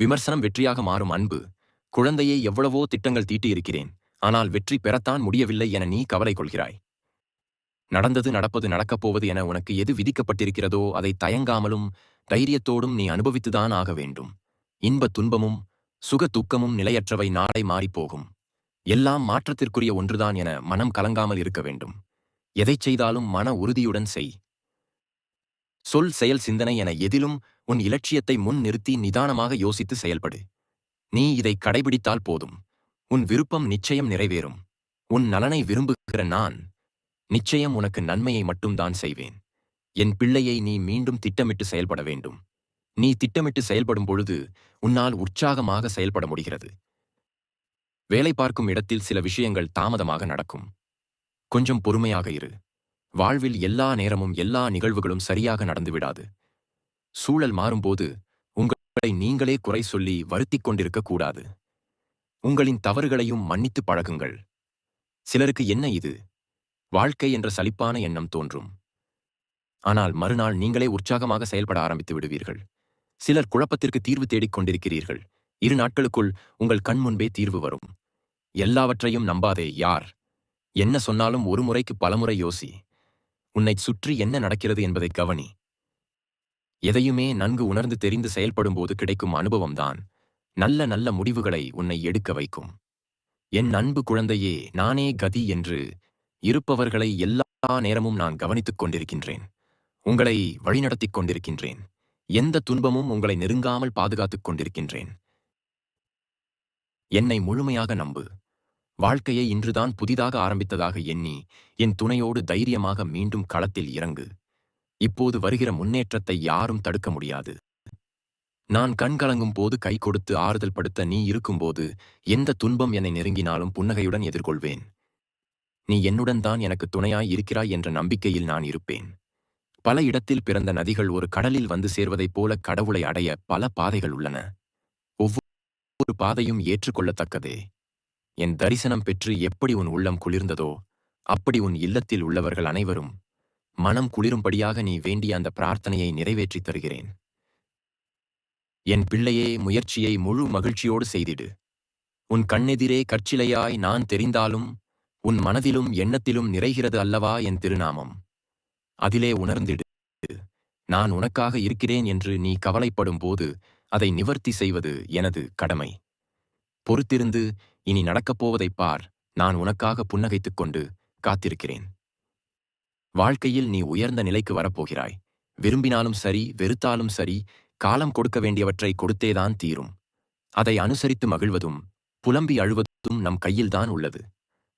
விமர்சனம் வெற்றியாக மாறும். அன்பு குழந்தையை, எவ்வளவோ திட்டங்கள் தீட்டியிருக்கிறேன், ஆனால் வெற்றி பெறத்தான் முடியவில்லை என நீ கவலை கொள்கிறாய். நடந்தது நடப்பது நடக்கப்போவது என உனக்கு எது விதிக்கப்பட்டிருக்கிறதோ அதை தயங்காமலும் தைரியத்தோடும் நீ அனுபவித்துதான் ஆக வேண்டும். இன்பத் துன்பமும் சுக துக்கமும் நிலையற்றவை, நாளை மாறிப்போகும். எல்லாம் மாற்றத்திற்குரிய ஒன்றுதான் என மனம் கலங்காமல் இருக்க வேண்டும். எதைச் செய்தாலும் மன உறுதியுடன் செய். சொல் செயல் சிந்தனை என எதிலும் உன் இலட்சியத்தை முன் நிறுத்தி நிதானமாக யோசித்து செயல்படு. நீ இதை கடைபிடித்தால் போதும். உன் விருப்பம் நிச்சயம் நிறைவேறும். உன் நலனை விரும்புகிற நான் நிச்சயம் உனக்கு நன்மையை மட்டும்தான் செய்வேன். என் பிள்ளையை நீ மீண்டும் திட்டமிட்டு செயல்பட வேண்டும். நீ திட்டமிட்டு செயல்படும் பொழுது உன்னால் உற்சாகமாக செயல்பட முடிகிறது. வேலை பார்க்கும் இடத்தில் சில விஷயங்கள் தாமதமாக நடக்கும். கொஞ்சம் பொறுமையாக இரு. வாழ்வில் எல்லா நேரமும் எல்லா நிகழ்வுகளும் சரியாக நடந்துவிடாது. சூழல் மாறும்போது உங்களை நீங்களே குறை சொல்லி வருத்திக் கொண்டிருக்க கூடாது. உங்களின் தவறுகளையும் மன்னித்து பழகுங்கள். சிலருக்கு என்ன இது வாழ்க்கை என்ற சலிப்பான எண்ணம் தோன்றும். ஆனால் மறுநாள் நீங்களே உற்சாகமாக செயல்பட ஆரம்பித்து விடுவீர்கள். சிலர் குழப்பத்திற்கு தீர்வு தேடிக் கொண்டிருக்கிறீர்கள். 2 நாட்களுக்குள் உங்கள் கண் முன்பே தீர்வு வரும். எல்லாவற்றையும் நம்பாதே. யார் என்ன சொன்னாலும் ஒரு முறைக்கு பலமுறை யோசி. உன்னைச் சுற்றி என்ன நடக்கிறது என்பதை கவனி. எதையுமே நன்கு உணர்ந்து தெரிந்து செயல்படும்போது கிடைக்கும் அனுபவம்தான் நல்ல நல்ல முடிவுகளை உன்னை எடுக்க வைக்கும். என் அன்பு குழந்தையே, நானே கதி என்று இருப்பவர்களை எல்லா நேரமும் நான் கவனித்துக் கொண்டிருக்கின்றேன். உங்களை வழிநடத்திக் கொண்டிருக்கின்றேன். எந்த துன்பமும் உங்களை நெருங்காமல் பாதுகாத்துக் கொண்டிருக்கின்றேன். என்னை முழுமையாக நம்பு. வாழ்க்கையை இன்றுதான் புதிதாக ஆரம்பித்ததாக எண்ணி என் துணையோடு தைரியமாக மீண்டும் களத்தில் இறங்கு. இப்போது வருகிற முன்னேற்றத்தை யாரும் தடுக்க முடியாது. நான் கண்கலங்கும் போது கை கொடுத்து ஆறுதல் படுத்த நீ இருக்கும்போது எந்த துன்பம் என்னை நெருங்கினாலும் புன்னகையுடன் எதிர்கொள்வேன். நீ என்னுடன் தான் எனக்கு துணையாய் இருக்கிறாய் என்ற நம்பிக்கையில் நான் இருப்பேன். பல இடத்தில் பிறந்த நதிகள் ஒரு கடலில் வந்து சேர்வதைப் போல கடவுளை அடைய பல பாதைகள் உள்ளன. ஒவ்வொரு பாதையும் ஏற்றுக்கொள்ளத்தக்கதே. என் தரிசனம் பெற்று எப்படி உன் உள்ளம் குளிர்ந்ததோ அப்படி உன் இல்லத்தில் உள்ளவர்கள் அனைவரும் மனம் குளிரும்படியாக நீ வேண்டிய அந்த பிரார்த்தனையை நிறைவேற்றித் தருகிறேன். என் பிள்ளையே, முயற்சியை முழு மகிழ்ச்சியோடு செய்திடு. உன் கண்ணெதிரே கற்சிலையாய் நான் தெரிந்தாலும் உன் மனதிலும் எண்ணத்திலும் நிறைகிறது அல்லவா என் திருநாமம். அதிலே உணர்ந்திடு. நான் உனக்காக இருக்கிறேன் என்று நீ கவலைப்படும் போது அதை நிவர்த்தி செய்வது எனது கடமை. பொறுத்திருந்து இனி நடக்கப்போவதைப் பார். நான் உனக்காக புன்னகைத்துக் கொண்டு காத்திருக்கிறேன். வாழ்க்கையில் நீ உயர்ந்த நிலைக்கு வரப்போகிறாய். விரும்பினாலும் சரி, வெறுத்தாலும் சரி, காலம் கொடுக்க வேண்டியவற்றை கொடுத்தேதான் தீரும். அதை அனுசரித்து மகிழ்வதும் புலம்பி அழுவதும் நம் கையில்தான் உள்ளது.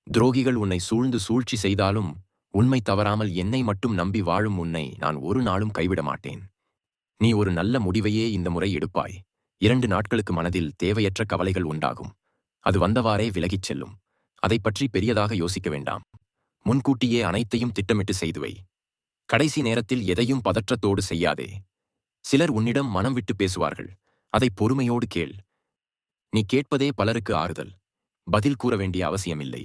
துரோகிகள் உன்னை சூழ்ந்து சூழ்ச்சி செய்தாலும் உண்மை தவறாமல் என்னை மட்டும் நம்பி வாழும் உன்னை நான் ஒரு நாளும் கைவிட மாட்டேன். நீ ஒரு நல்ல முடிவையே இந்த முறை எடுப்பாய். 2 நாட்களுக்கு மனதில் தேவையற்ற கவலைகள் உண்டாகும். அது வந்தவாறே விலகிச் செல்லும். அதைப் பற்றி பெரியதாக யோசிக்க வேண்டாம். முன்கூட்டியே அனைத்தையும் திட்டமிட்டு செய்துவை. கடைசி நேரத்தில் எதையும் பதற்றத்தோடு செய்யாதே. சிலர் உன்னிடம் மனம் விட்டு பேசுவார்கள். அதை பொறுமையோடு கேள். நீ கேட்பதே பலருக்கு ஆறுதல். பதில் கூற வேண்டிய அவசியமில்லை.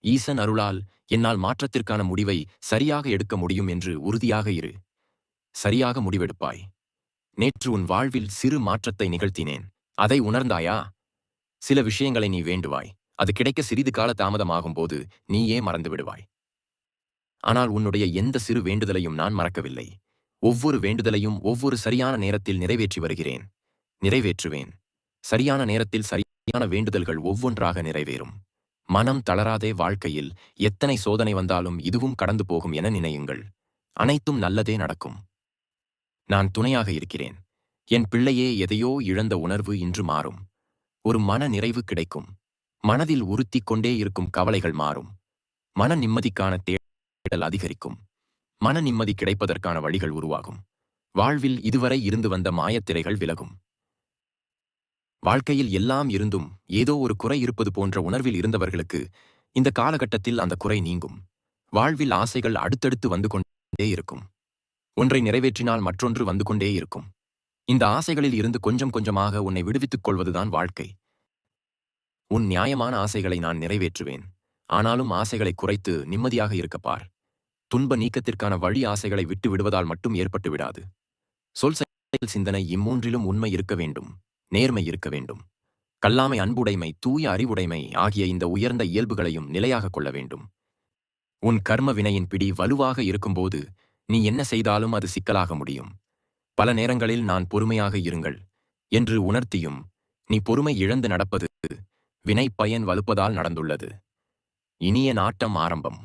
ஈசன் அருளால் என்னால் மாற்றத்திற்கான முடிவை சரியாக எடுக்க முடியும் என்று உறுதியாக இரு. சரியாக முடிவெடுப்பாய். நேற்று உன் வாழ்வில் சிறு மாற்றத்தை நிகழ்த்தினேன். அதை உணர்ந்தாயா? சில விஷயங்களை நீ வேண்டுவாய். அது கிடைக்க சிறிது கால தாமதமாகும் போது நீயே மறந்து விடுவாய். ஆனால் உன்னுடைய எந்த சிறு வேண்டுதலையும் நான் மறக்கவில்லை. ஒவ்வொரு வேண்டுதலையும் ஒவ்வொரு சரியான நேரத்தில் நிறைவேற்றி வருகிறேன். நிறைவேற்றுவேன். சரியான நேரத்தில் சரியான வேண்டுதல்கள் ஒவ்வொன்றாக நிறைவேறும். மனம் தளராதே. வாழ்க்கையில் எத்தனை சோதனை வந்தாலும் இதுவும் கடந்து போகும் என நினையுங்கள். அனைத்தும் நல்லதே நடக்கும். நான் துணையாக இருக்கிறேன். என் பிள்ளையே, எதையோ இழந்த உணர்வு இன்று மாறும். ஒரு மன நிறைவு கிடைக்கும். மனதில் உறுத்திக் கொண்டே இருக்கும் கவலைகள் மாறும். மன நிம்மதிக்கான தேடல் அதிகரிக்கும். மன நிம்மதி கிடைப்பதற்கான வழிகள் உருவாகும். வாழ்வில் இதுவரை இருந்து வந்த மாயத்திரைகள் விலகும். வாழ்க்கையில் எல்லாம் இருந்தும் ஏதோ ஒரு குறை இருப்பது போன்ற உணர்வில் இருந்தவர்களுக்கு இந்த காலகட்டத்தில் அந்த குறை நீங்கும். வாழ்வில் ஆசைகள் அடுத்தடுத்து வந்து கொண்டே இருக்கும். ஒன்றை நிறைவேற்றினால் மற்றொன்று வந்து கொண்டே இருக்கும். இந்த ஆசைகளில் இருந்து கொஞ்சம் கொஞ்சமாக உன்னை விடுவித்துக் கொள்வதுதான் வாழ்க்கை. உன் நியாயமான ஆசைகளை நான் நிறைவேற்றுவேன். ஆனாலும் ஆசைகளை குறைத்து நிம்மதியாக இருக்கப்பார். துன்ப நீக்கத்திற்கான வழி ஆசைகளை விட்டு விடுவதால் மட்டும் ஏற்பட்டு விடாது. சொல் செயல் சிந்தனை இம்மூன்றிலும் உண்மை இருக்க வேண்டும். நேர்மை இருக்க வேண்டும். கல்லாமை, அன்புடைமை, தூய அறிவுடைமை ஆகிய இந்த உயர்ந்த இயல்புகளையும் நிலையாக கொள்ள வேண்டும். உன் கர்ம வினையின் பிடி வலுவாக இருக்கும்போது நீ என்ன செய்தாலும் அது சிக்கலாக முடியும். பல நேரங்களில் நான் பொறுமையாக இருங்கள் என்று உணர்த்தியும் நீ பொறுமை இழந்து நடப்பது வினை பயன் வலுப்பதால் நடந்துள்ளது. இனிய நாட்டம் ஆரம்பம்.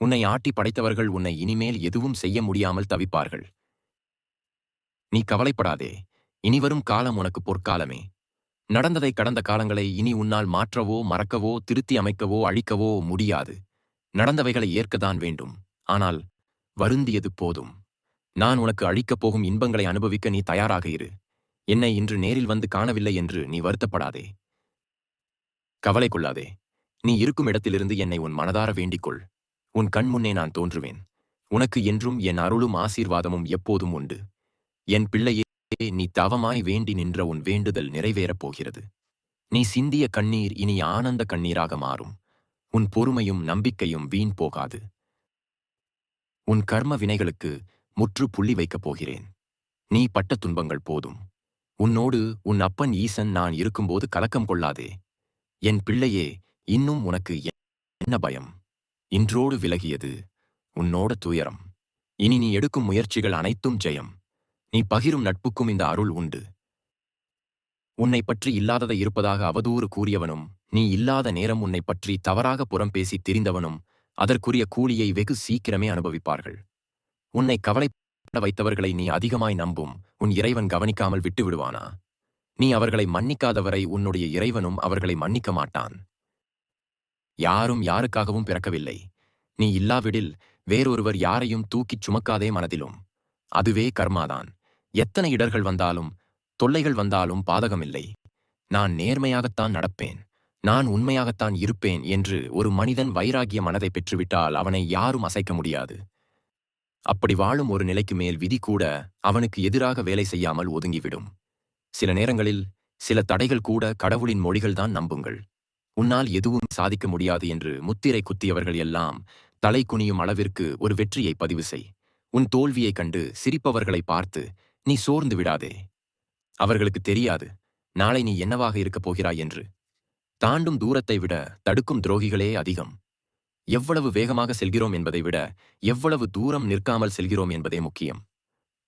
உன்னை ஆட்டி படைத்தவர்கள் உன்னை இனிமேல் எதுவும் செய்ய முடியாமல் தவிப்பார்கள். நீ கவலைப்படாதே. இனிவரும் காலம் உனக்கு பொற்காலமே. நடந்ததை கடந்த காலங்களை இனி உன்னால் மாற்றவோ மறக்கவோ திருத்தி அமைக்கவோ அழிக்கவோ முடியாது. நடந்தவைகளை ஏற்கத்தான் வேண்டும். ஆனால் வருந்தியது போதும். நான் உனக்கு அழிக்கப் போகும் இன்பங்களை அனுபவிக்க நீ தயாராக இரு. என்னை இன்று நேரில் வந்து காணவில்லை என்று நீ வருத்தப்படாதே. கவலை கொள்ளாதே. நீ இருக்கும் இடத்திலிருந்து என்னை உன் மனதார வேண்டிக்கொள். உன் கண் முன்னே நான் தோன்றுவேன். உனக்கு என்றும் என் அருளும் ஆசீர்வாதமும் எப்போதும் உண்டு. என் பிள்ளையே, நீ தவமாய் வேண்டி நின்ற உன் வேண்டுதல் நிறைவேறப் போகிறது. நீ சிந்திய கண்ணீர் இனி ஆனந்த கண்ணீராக மாறும். உன் பொறுமையும் நம்பிக்கையும் வீண் போகாது. உன் கர்ம வினைகளுக்கு முற்று புள்ளி வைக்கப் போகிறேன். நீ பட்ட துன்பங்கள் போதும். உன்னோடு உன் அப்பன் ஈசன் நான் இருக்கும்போது கலக்கம் கொள்ளாதே. என் பிள்ளையே, இன்னும் உனக்கு என்ன பயம்? இன்றோடு விலகியது உன்னோட துயரம். இனி நீ எடுக்கும் முயற்சிகள் அனைத்தும் ஜெயம். நீ பகிரும் நட்புக்கும் இந்த அருள் உண்டு. உன்னை பற்றி இல்லாததை இருப்பதாக அவதூறு கூறியவனும், நீ இல்லாத நேரம் உன்னை பற்றி தவறாக புறம் பேசி திரிந்தவனும் அதற்குரிய கூலியை வெகு சீக்கிரமே அனுபவிப்பார்கள். உன்னை கவலைப்பட வைத்தவர்களை நீ அதிகமாய் நம்பும் உன் இறைவன் கவனிக்காமல் விட்டு விடுவானா? நீ அவர்களை மன்னிக்காதவரை உன்னுடைய இறைவனும் அவர்களை மன்னிக்க மாட்டான். யாரும் யாருக்காகவும் பிறக்கவில்லை. நீ இல்லாவிடில் வேறொருவர் யாரையும் தூக்கிச் சுமக்காதே மனதிலும். அதுவே கர்மாதான். எத்தனை இடர்கள் வந்தாலும் தொல்லைகள் வந்தாலும் பாதகமில்லை. நான் நேர்மையாகத்தான் நடப்பேன், நான் உண்மையாகத்தான் இருப்பேன் என்று ஒரு மனிதன் வைராகிய மனதை பெற்றுவிட்டால் அவனை யாரும் அசைக்க முடியாது. அப்படி வாழும் ஒரு நிலைக்கு மேல் விதி கூட அவனுக்கு எதிராக வேலை செய்யாமல் ஒதுங்கிவிடும். சில நேரங்களில் சில தடைகள் கூட கடவுளின் மொழிகள்தான். நம்புங்கள். உன்னால் எதுவும் சாதிக்க முடியாது என்று முத்திரை குத்தியவர்கள் எல்லாம் தலை குனியும் அளவிற்கு ஒரு வெற்றியை பதிவு செய். உன் தோல்வியைக் கண்டு சிரிப்பவர்களை பார்த்து நீ சோர்ந்து விடாதே. அவர்களுக்கு தெரியாது நாளை நீ என்னவாக இருக்கப் போகிறாய் என்று. தாண்டும் தூரத்தை விட தடுக்கும் துரோகிகளே அதிகம். எவ்வளவு வேகமாக செல்கிறோம் என்பதை விட எவ்வளவு தூரம் நிற்காமல் செல்கிறோம் என்பதே முக்கியம்.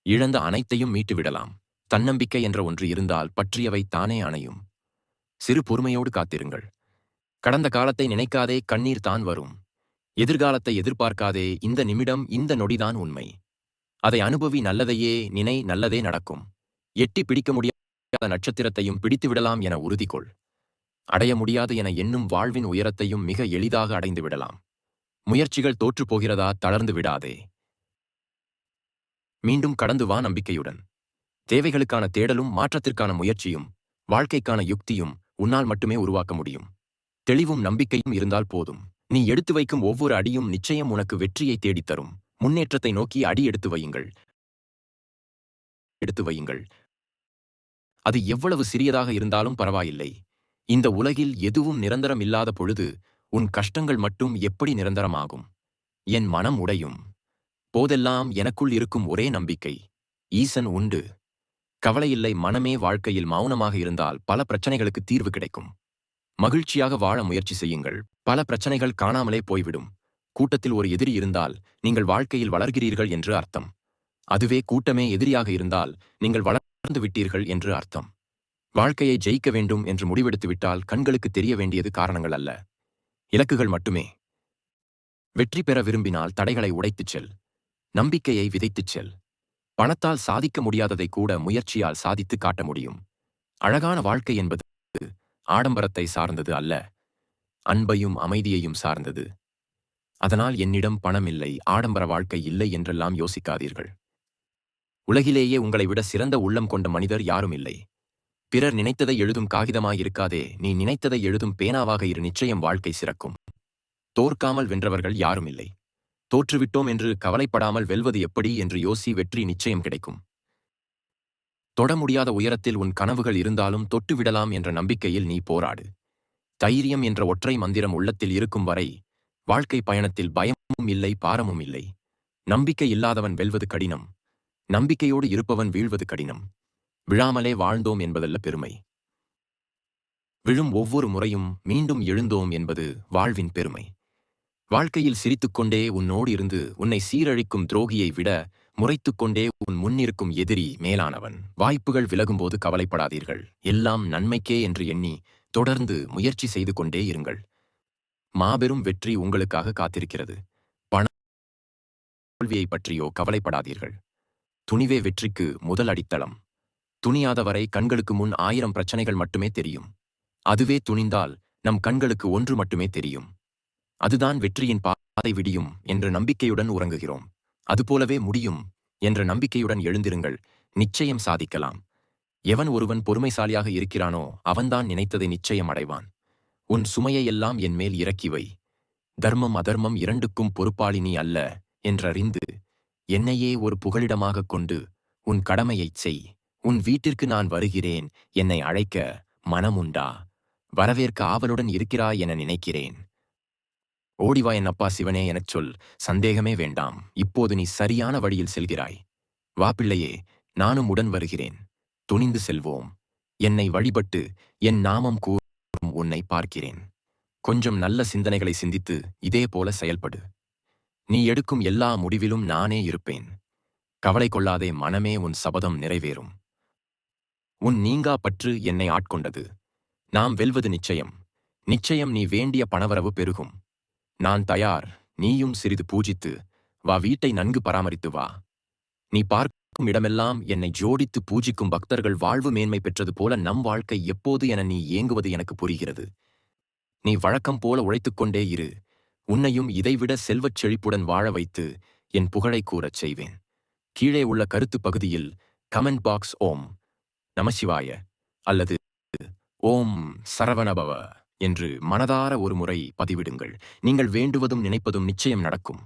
இழந்த அனைத்தையும் மீட்டுவிடலாம். தன்னம்பிக்கை என்ற ஒன்று இருந்தால் பற்றியவை தானே அணையும். சிறு பொறுமையோடு காத்திருங்கள். கடந்த காலத்தை நினைக்காதே, கண்ணீர் தான் வரும். எதிர்காலத்தை எதிர்பார்க்காதே, இந்த நிமிடம் இந்த நொடிதான் உண்மை. அதை அனுபவி, நல்லதையே நினை, நல்லதே நடக்கும். எட்டி பிடிக்க முடியாத நட்சத்திரத்தையும் பிடித்துவிடலாம் என உறுதிகொள். அடைய முடியாது என எண்ணும் வாழ்வின் உயரத்தையும் மிக எளிதாக அடைந்து விடலாம். முயற்சிகள் தோற்றுப் போகிறதா? தளர்ந்து விடாதே. மீண்டும் கடந்து வா நம்பிக்கையுடன். தேவைகளுக்கான தேடலும் மாற்றத்திற்கான முயற்சியும் வாழ்க்கைக்கான யுக்தியும் உன்னால் மட்டுமே உருவாக்க முடியும். தெளிவும் நம்பிக்கையும் இருந்தால் போதும். நீ எடுத்து வைக்கும் ஒவ்வொரு அடியும் நிச்சயம் உனக்கு வெற்றியை தேடித்தரும். முன்னேற்றத்தை நோக்கி அடி எடுத்து வையுங்கள். அது எவ்வளவு சிறியதாக இருந்தாலும் பரவாயில்லை. இந்த உலகில் எதுவும் நிரந்தரம் இல்லாத பொழுது உன் கஷ்டங்கள் மட்டும் எப்படி நிரந்தரமாகும்? என் மனம் உடையும் போதெல்லாம் எனக்குள் இருக்கும் ஒரே நம்பிக்கை, ஈசன் உண்டு. கவலையில்லை மனமே. வாழ்க்கையில் மௌனமாக இருந்தால் பல பிரச்சனைகளுக்கு தீர்வு கிடைக்கும். மகிழ்ச்சியாக வாழ முயற்சி செய்யுங்கள். பல பிரச்சனைகள் காணாமலே போய்விடும். கூட்டத்தில் ஒரு எதிரி இருந்தால் நீங்கள் வாழ்க்கையில் வளர்கிறீர்கள் என்று அர்த்தம். அதுவே கூட்டமே எதிரியாக இருந்தால் நீங்கள் வளர்ந்து விட்டீர்கள் என்று அர்த்தம். வாழ்க்கையை ஜெயிக்க வேண்டும் என்று முடிவெடுத்து விட்டால் கண்களுக்கு தெரிய வேண்டியது காரணங்கள் அல்ல, இலக்குகள் மட்டுமே. வெற்றி பெற விரும்பினால் தடைகளை உடைத்துச் செல். நம்பிக்கையை விதைத்துச் செல். பணத்தால் சாதிக்க முடியாததை கூட முயற்சியால் சாதித்து காட்ட முடியும். அழகான வாழ்க்கை என்பது ஆடம்பரத்தை சார்ந்தது அல்ல, அன்பையும் அமைதியையும் சார்ந்தது. அதனால் என்னிடம் பணம் இல்லை, ஆடம்பர வாழ்க்கை இல்லை என்றெல்லாம் யோசிக்காதீர்கள். உலகிலேயே உங்களை விட சிறந்த உள்ளம் கொண்ட மனிதர் யாரும் இல்லை. பிறர் நினைத்ததை எழுதும் காகிதமாயிருக்காதே, நீ நினைத்ததை எழுதும் பேனாவாக இரு. நிச்சயம் வாழ்க்கை சிறக்கும். தோற்காமல் வென்றவர்கள் யாரும் இல்லை. தோற்றுவிட்டோம் என்று கவலைப்படாமல் வெல்வது எப்படி என்று யோசி. வெற்றி நிச்சயம் கிடைக்கும். தொட முடியாத உயரத்தில் உன் கனவுகள் இருந்தாலும் தொட்டுவிடலாம் என்ற நம்பிக்கையில் நீ போராடு. தைரியம் என்ற ஒற்றை மந்திரம் உள்ளத்தில் இருக்கும் வரை வாழ்க்கை பயணத்தில் பயமும் இல்லை, பாரமும் இல்லை. நம்பிக்கை இல்லாதவன் வெல்வது கடினம். நம்பிக்கையோடு இருப்பவன் வீழ்வது கடினம். விழாமலே வாழ்ந்தோம் என்பதல்ல பெருமை. விழும் ஒவ்வொரு முறையும் மீண்டும் எழுந்தோம் என்பது வாழ்வின் பெருமை. வாழ்க்கையில் சிரித்துக்கொண்டே உன்னோடு இருந்து உன்னை சீரழிக்கும் துரோகியை விட முறைத்துக்கொண்டே உன் முன்னிருக்கும் எதிரி மேலானவன். வாய்ப்புகள் விலகும்போது கவலைப்படாதீர்கள். எல்லாம் நன்மைக்கே என்று எண்ணி தொடர்ந்து முயற்சி செய்து கொண்டே இருங்கள். மாபெரும் வெற்றி உங்களுக்காக காத்திருக்கிறது. பண தோல்வியைப் பற்றியோ கவலைப்படாதீர்கள். துணிவே வெற்றிக்கு முதல் அடித்தளம். துணியாதவரை கண்களுக்கு முன் 1000 பிரச்சனைகள் மட்டுமே தெரியும். அதுவே துணிந்தால் நம் கண்களுக்கு ஒன்று மட்டுமே தெரியும். அதுதான் வெற்றியின் பாதை. விடியும் என்ற நம்பிக்கையுடன் உறங்குகிறோம். அதுபோலவே முடியும் என்ற நம்பிக்கையுடன் எழுந்திருங்கள். நிச்சயம் சாதிக்கலாம். எவன் ஒருவன் பொறுமைசாலியாக இருக்கிறானோ அவன்தான் நினைத்ததை நிச்சயம் அடைவான். உன் சுமையை எல்லாம் என் மேல் இறக்கி வை. தர்மம் அதர்மம் இரண்டுக்கும் பொறுப்பாளி நீ அல்ல என்றறிந்து என்னையே ஒரு புகலிடமாகக் கொண்டு உன் கடமையைச் செய். உன் வீட்டிற்கு நான் வருகிறேன். என்னை அழைக்க மனமுண்டா? வரவேற்க ஆவலுடன் இருக்கிறாய் என நினைக்கிறேன். ஓடிவா என் அப்பா சிவனே எனச் சொல். சந்தேகமே வேண்டாம். இப்போது நீ சரியான வழியில் செல்கிறாய். வா பிள்ளையே, நானும் உடன் வருகிறேன். துணிந்து செல்வோம். என்னை வழிபட்டு என் நாமம் கூறும் உன்னை பார்க்கிறேன். கொஞ்சம் நல்ல சிந்தனைகளை சிந்தித்து இதே போல செயல்படு. நீ எடுக்கும் எல்லா முடிவிலும் நானே இருப்பேன். கவலை கொள்ளாதே மனமே, உன் சபதம் நிறைவேறும். உன் நீங்கா பற்று என்னை ஆட்கொண்டது. நாம் வெல்வது நிச்சயம். நிச்சயம் நீ வேண்டிய பணவரவு பெருகும். நான் தயார். நீயும் சிறிது பூஜித்து வா. வீட்டை நன்கு பராமரித்து வா. நீ பார்க்கும் இடமெல்லாம் என்னை ஜோடித்து பூஜிக்கும் பக்தர்கள் வாழ்வு மேன்மை பெற்றது போல நம் வாழ்க்கை எப்போது என நீ ஏங்குவது எனக்கு புரிகிறது. நீ வழக்கம் போல உழைத்துக்கொண்டே இரு. உன்னையும் இதைவிட செல்வச் செழிப்புடன் வாழ வைத்து என் புகழை கூறச் செய்வேன். கீழே உள்ள கருத்து பகுதியில் கமெண்ட் பாக்ஸ் ஓம் நமசிவாய அல்லது ஓம் சரவணபவ என்று மனதார ஒரு முறை பதிவிடுங்கள். நீங்கள் வேண்டுவதும் நினைப்பதும் நிச்சயம் நடக்கும்.